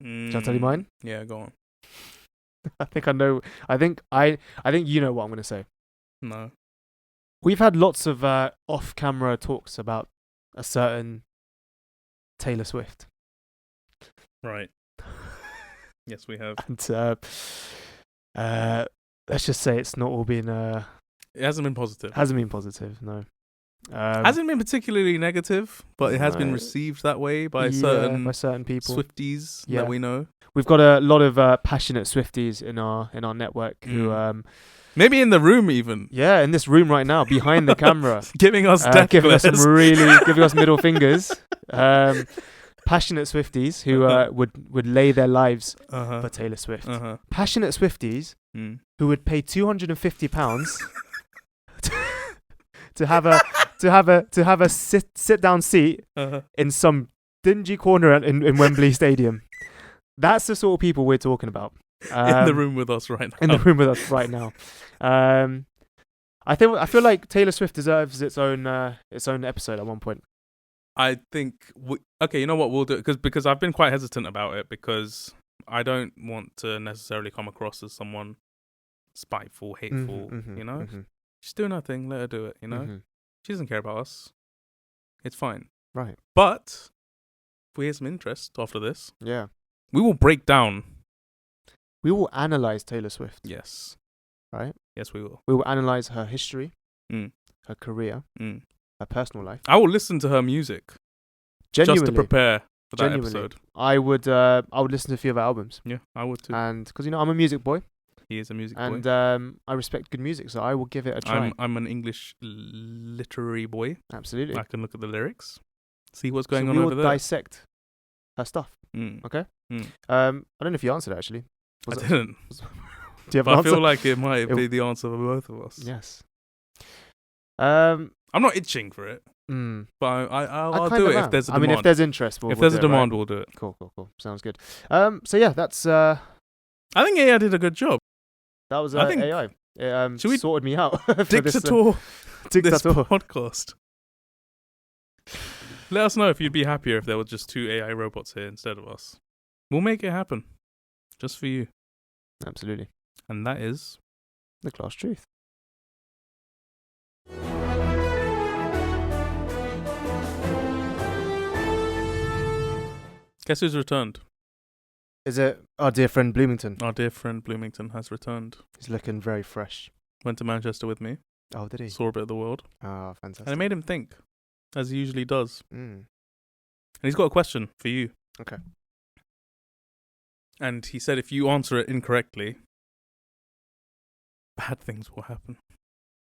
Shall I tell you mine? Yeah, go on. I think I know. I think you know what I'm going to say. No. We've had lots of off-camera talks about a certain Taylor Swift. Right. Yes, we have. And let's just say it's not all been. It hasn't been positive. Hasn't been positive. No. Hasn't been particularly negative, but it has been received that way by certain people, Swifties that we know. We've got a lot of passionate Swifties in our network who maybe in the room even. Yeah, in this room right now, behind the camera, giving us giving us middle fingers. Passionate Swifties who would lay their lives for Taylor Swift. Passionate Swifties who would pay £250 to have a sit down seat in some dingy corner in Wembley Stadium. That's the sort of people we're talking about. In the room with us right now. In the room with us right now. I feel like Taylor Swift deserves its own episode at one point. I think okay, you know what we'll do, because I've been quite hesitant about it, because I don't want to necessarily come across as someone spiteful, hateful. You know, she's doing her thing. Let her do it. You know, she doesn't care about us. It's fine. Right. But if we hear some interest after this, yeah, we will break down. We will analyze Taylor Swift. Yes. Right. Yes, we will. We will analyze her history, her career, her personal life. I will listen to her music. Genuinely, just to prepare for that episode. I would listen to a few of her albums. Yeah, I would too. And because I'm a music boy. He is a music boy. And I respect good music, so I will give it a try. I'm an English literary boy. Absolutely. I can look at the lyrics, see what's going on over there. We will dissect her stuff. Okay. I don't know if you answered actually. I didn't. Do you have an answer? I feel like it might be the answer for both of us. Yes. I'm not itching for it, but I'll do it if there's a demand. I mean, if there's interest, if there's a demand, we'll do it. Cool. Sounds good. So yeah, that's. I think AI did a good job. That was AI. It sorted me out. Dictator. This podcast. Let us know if you'd be happier if there were just 2 AI robots here instead of us. We'll make it happen, just for you. Absolutely. And that is the GrassTooth. Guess who's returned? Is it our dear friend Bloomington? Our dear friend Bloomington has returned. He's looking very fresh. Went to Manchester with me. Oh, did he? Saw a bit of the world. Oh, fantastic. And it made him think, as he usually does. And he's got a question for you. Okay. And he said if you answer it incorrectly, bad things will happen.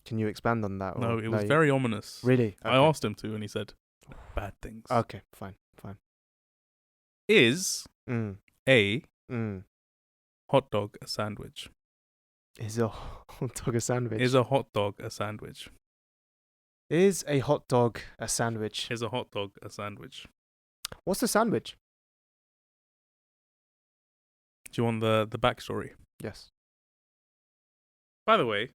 Can you expand on that? No, it was very ominous. Really? Okay. I asked him to, and he said, bad things. Okay, fine. Is a hot dog a sandwich? Is a hot dog a sandwich? Is a hot dog a sandwich? Is a hot dog a sandwich? Is a hot dog a sandwich? What's a sandwich? Do you want the backstory? Yes. By the way,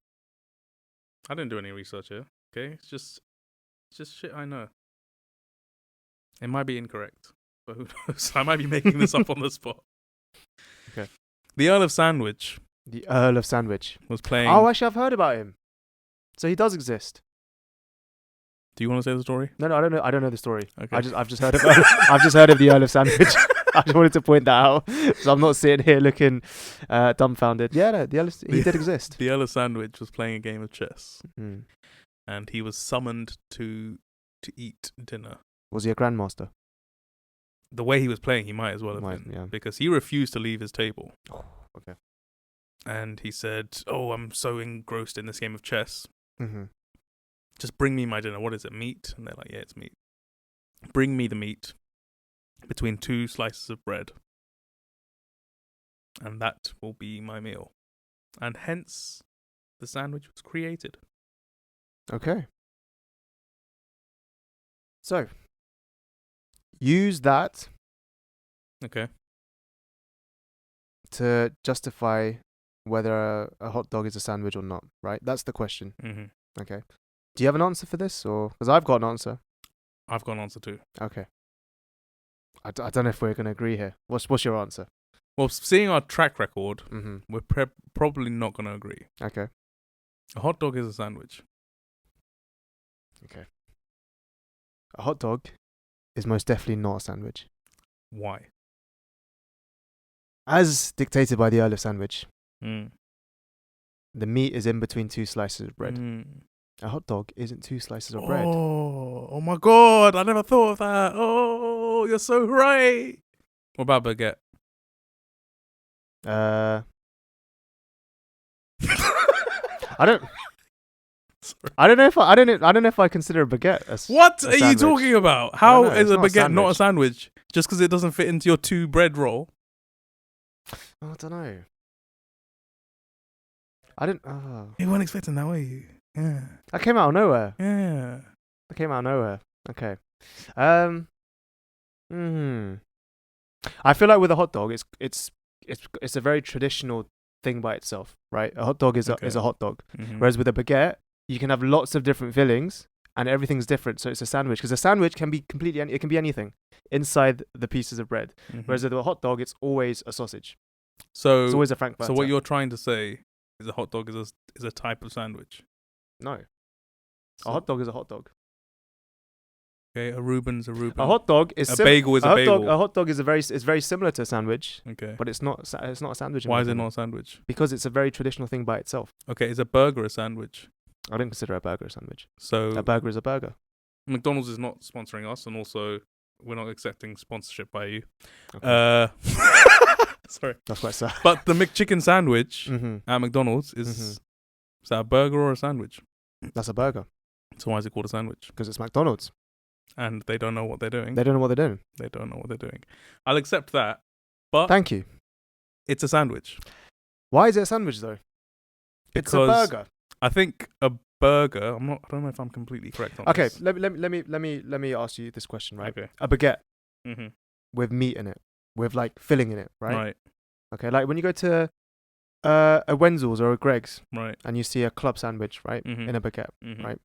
I didn't do any research here. Okay, it's just shit I know. It might be incorrect, but who knows? I might be making this up on the spot. Okay. The Earl of Sandwich. The Earl of Sandwich was playing. Oh, actually, I've heard about him. So he does exist. Do you want to say the story? No, I don't know. I don't know the story. Okay. I've just heard of the Earl of Sandwich. I just wanted to point that out, so I'm not sitting here looking dumbfounded. Yeah, no, he did exist. The Earl of Sandwich was playing a game of chess, and he was summoned to eat dinner. Was he a grandmaster? The way he was playing, he might as well have been, because he refused to leave his table. Oh, okay. And he said, "Oh, I'm so engrossed in this game of chess. Just bring me my dinner. What is it, meat?" And they're like, "Yeah, it's meat. Bring me the meat between 2 slices of bread, and that will be my meal." And hence, the sandwich was created. Okay. So, use that. Okay. To justify whether a hot dog is a sandwich or not, right? That's the question. Okay. Do you have an answer for this, or because I've got an answer? I've got an answer too. Okay. I don't know if we're going to agree here. What's your answer? Well, seeing our track record, we're probably not going to agree. Okay. A hot dog is a sandwich. Okay. A hot dog is most definitely not a sandwich. Why? As dictated by the Earl of Sandwich, Mm. the meat is in between 2 slices of bread. Mm. A hot dog isn't 2 slices of bread. Oh my God! I never thought of that. Oh, you're so right. What about baguette? I don't. I don't know if I consider a baguette a What a are you sandwich. talking about? How know, is it's a not a baguette not a sandwich. sandwich? Just because it doesn't fit into your 2 bread roll? Oh, I don't know. I didn't. Oh. You weren't expecting that, were you? Yeah. That came out of nowhere. Yeah. That came out of nowhere. Okay. I feel like with a hot dog, it's a very traditional thing by itself, right? A hot dog is a hot dog. Mm-hmm. Whereas with a baguette, you can have lots of different fillings and everything's different. So it's a sandwich because a sandwich can be it can be anything inside the pieces of bread. Mm-hmm. Whereas with a hot dog, it's always a sausage. So it's always a frankfurter. So what you're trying to say is a hot dog is a type of sandwich? No. So, a hot dog is a hot dog. Okay, a Reuben's a Reuben. A hot dog is a bagel is a bagel. A hot dog is very similar to a sandwich. Okay. But it's not a sandwich. Why is it not a sandwich? Because it's a very traditional thing by itself. Okay, is a burger a sandwich? I don't consider a burger a sandwich. So a burger is a burger. McDonald's is not sponsoring us, and also we're not accepting sponsorship by you. Okay. Sorry. That's quite sad. But the McChicken sandwich at McDonald's is that a burger or a sandwich? That's a burger. So why is it called a sandwich? Because it's McDonald's. And they don't know what they're doing. They don't know what they're doing. They don't know what they're doing. I'll accept that, but thank you. It's a sandwich. Why is it a sandwich though? It's a burger. I think a burger. I don't know if I'm completely correct on this. Okay, let me ask you this question, right? Okay. A baguette Mm-hmm. with meat in it, with like filling in it, right? Right. Okay, like when you go to a Wenzel's or a Greg's, right, and you see a club sandwich, right, mm-hmm. in a baguette, mm-hmm. right?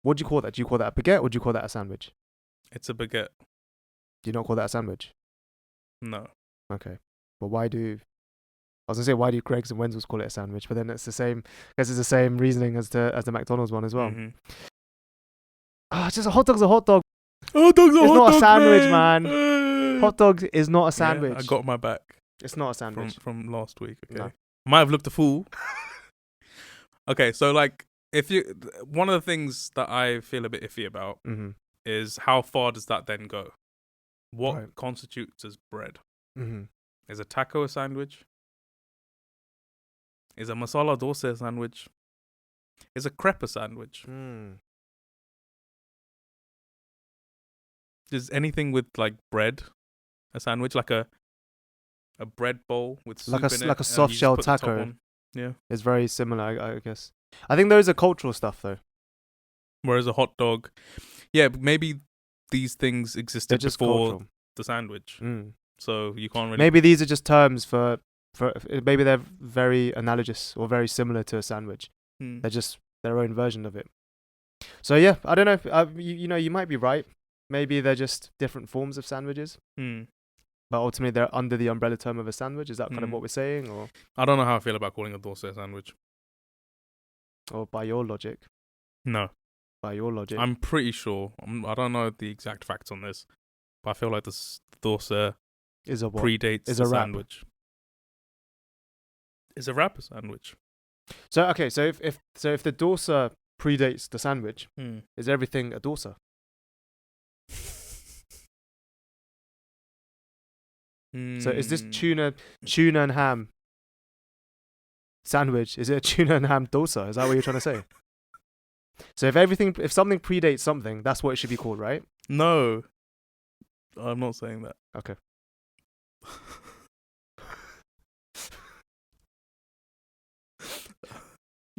What do you call that? Do you call that a baguette or do you call that a sandwich? It's a baguette. Do you not call that a sandwich? No. Okay. Well, why do Greg's and Wenzel's call it a sandwich? But then it's the same. I guess it's the same reasoning as the McDonald's one as well. Mm-hmm. It's just a hot dog's a hot dog. Hot dog's a it's hot not dog, a sandwich, man. Hot dog is not a sandwich. Yeah, I got my back. It's not a sandwich from last week. Okay. No. Might have looked a fool. Okay, so like. One of the things that I feel a bit iffy about is how far does that then go? What constitutes as bread? Mm-hmm. Is a taco a sandwich? Is a masala dosa a sandwich? Is a crepe a sandwich? Is anything with like bread a sandwich? Like a bread bowl with soup in it? Like a soft shell taco. Yeah. It's very similar, I guess. I think those are cultural stuff though. Whereas a hot dog, yeah, maybe these things existed before the sandwich. So you can't really. Maybe these are just terms for maybe they're very analogous or very similar to a sandwich. They're just their own version of it. So yeah, I don't know. You might be right. Maybe they're just different forms of sandwiches. But ultimately, they're under the umbrella term of a sandwich. Is that kind of what we're saying, or? I don't know how I feel about calling a dosa a sandwich. Or by your logic? No. By your logic? I'm pretty sure. I don't know the exact facts on this, but I feel like the dosa is a what? Predates is the a sandwich. Is a wrap a sandwich? So okay, so if the dosa predates the sandwich, is everything a dosa? So is this tuna and ham sandwich? Is it a tuna and ham dosa? Is that what you're trying to say? So if something predates something, that's what it should be called, right? No, I'm not saying that. Okay.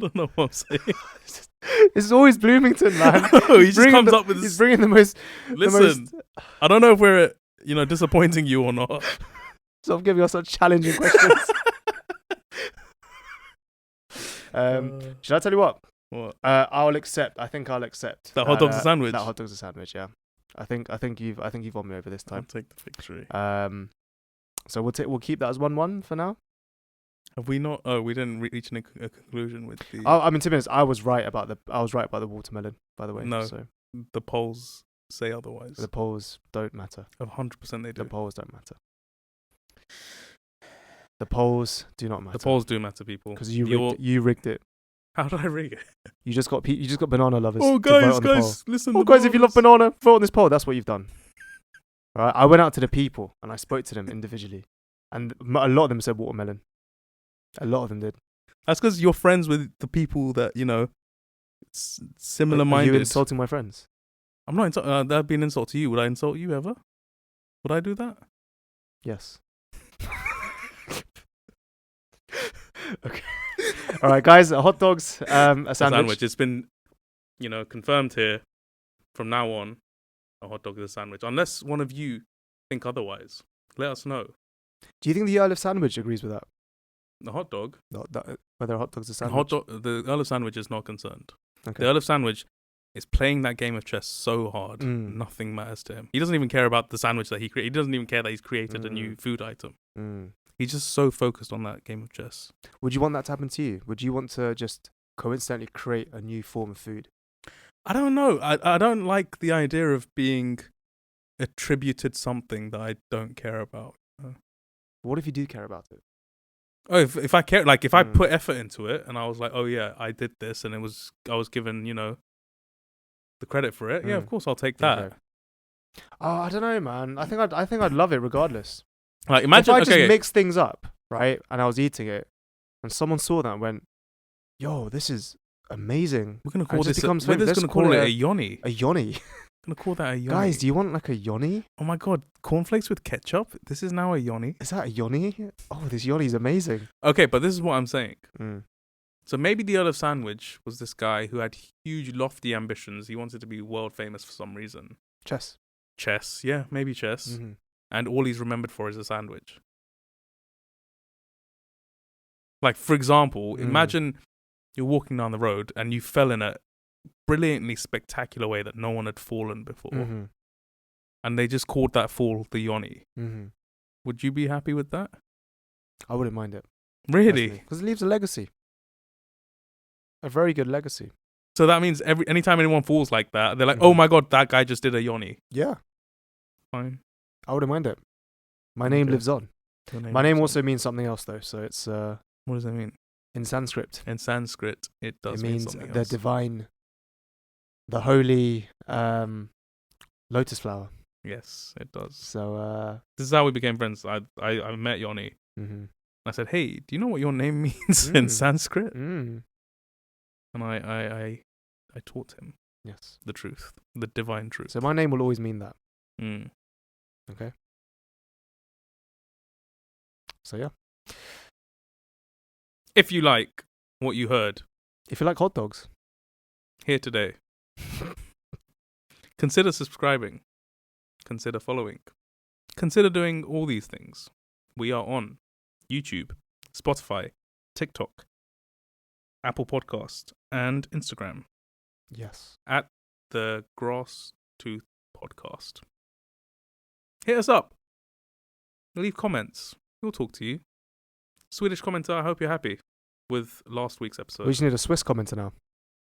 I don't know what I'm saying. It's always Bloomington, man. No, he just comes up with this. He's bringing the most. Listen, I don't know if we're disappointing you or not. Stop giving us such challenging questions. Should I tell you what? What? I'll accept. I think I'll accept. That hot dog's a sandwich. That hot dog's a sandwich. Yeah. I think you've won me over this time. I'll take the victory. So we'll keep that as 1-1 for now. Have we not? Oh, we didn't reach a conclusion with the. Oh, I mean, to be honest, I was right about the watermelon. By the way, no. So the polls say otherwise. The polls don't matter. 100% they do. The polls don't matter. The polls do not matter. The polls do matter, people. Because you rigged it. How did I rig it? You just got banana lovers. Oh, to vote on the guys, poll. listen. Oh, guys, if you love banana, vote on this poll. That's what you've done. All right. I went out to the people and I spoke to them individually, and a lot of them said watermelon. A lot of them did. That's because you're friends with the people that similar-minded. Are you insulting my friends? I'm not insulting. That'd be an insult to you. Would I insult you ever? Would I do that? Yes. Okay. All right, guys. Hot dogs. A sandwich. It's been, confirmed here. From now on, a hot dog is a sandwich. Unless one of you think otherwise, let us know. Do you think the Earl of Sandwich agrees with that? The hot dog. Whether a hot dog's a sandwich. The Earl of Sandwich is not concerned. Okay. The Earl of Sandwich is playing that game of chess so hard, nothing matters to him. He doesn't even care about the sandwich that he created. He doesn't even care that he's created a new food item. He's just so focused on that game of chess. Would you want that to happen to you? Would you want to just coincidentally create a new form of food? I don't know. I don't like the idea of being attributed something that I don't care about. What if you do care about it? Oh, if I care, like if I put effort into it and I was like, oh yeah, I did this, and I was given, the credit for it. Yeah, of course I'll take that. Okay. Oh, I don't know, man. I think I'd love it regardless. Like imagine if I just mix things up, right? And I was eating it, and someone saw that and went, "Yo, this is amazing." We're gonna call this. We're just gonna call it a Yonny. A Yonny. Gonna call that a Yonny. Guys, do you want like a Yonny? Oh my god, cornflakes with ketchup. This is now a Yonny. Is that a Yonny? Oh, this Yonny's amazing. Okay, but this is what I'm saying. So maybe the Earl of Sandwich was this guy who had huge, lofty ambitions. He wanted to be world famous for some reason. Chess, yeah, maybe chess. Mm-hmm. And all he's remembered for is a sandwich. Like, for example, imagine you're walking down the road and you fell in a brilliantly spectacular way that no one had fallen before. And they just called that fall the Yonny. Would you be happy with that? I wouldn't mind it. Really? Because it leaves a legacy. A very good legacy. So that means anytime anyone falls like that, they're like, oh my god, that guy just did a Yonny. Yeah. Fine. I wouldn't mind it. My name lives on. My name also means something else, though. So it's... what does that mean? In Sanskrit. In Sanskrit, it does mean something else. It means the divine, the holy lotus flower. Yes, it does. So this is how we became friends. I met Yonny. I said, hey, do you know what your name means in Sanskrit? And I taught him the truth, the divine truth. So my name will always mean that. Okay. So yeah. If you like what you heard, if you like hot dogs, here today, consider subscribing, consider following, consider doing all these things. We are on YouTube, Spotify, TikTok, Apple Podcast, and Instagram. Yes. At the GrassTooth Podcast. Hit us up. Leave comments. We'll talk to you. Swedish commenter, I hope you're happy with last week's episode. We just need a Swiss commenter now.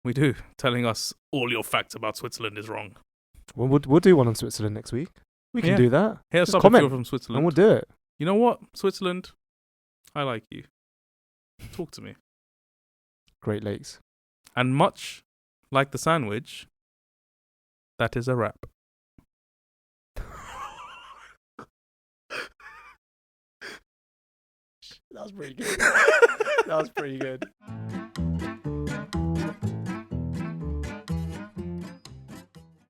We do, telling us all your facts about Switzerland is wrong. Well, we'll do one on Switzerland next week. We can do that. Hit us up if you're from Switzerland. And we'll do it. You know what, Switzerland? I like you. Talk to me. Great Lakes. And much like the sandwich, that is a wrap. That was pretty good. That was pretty good.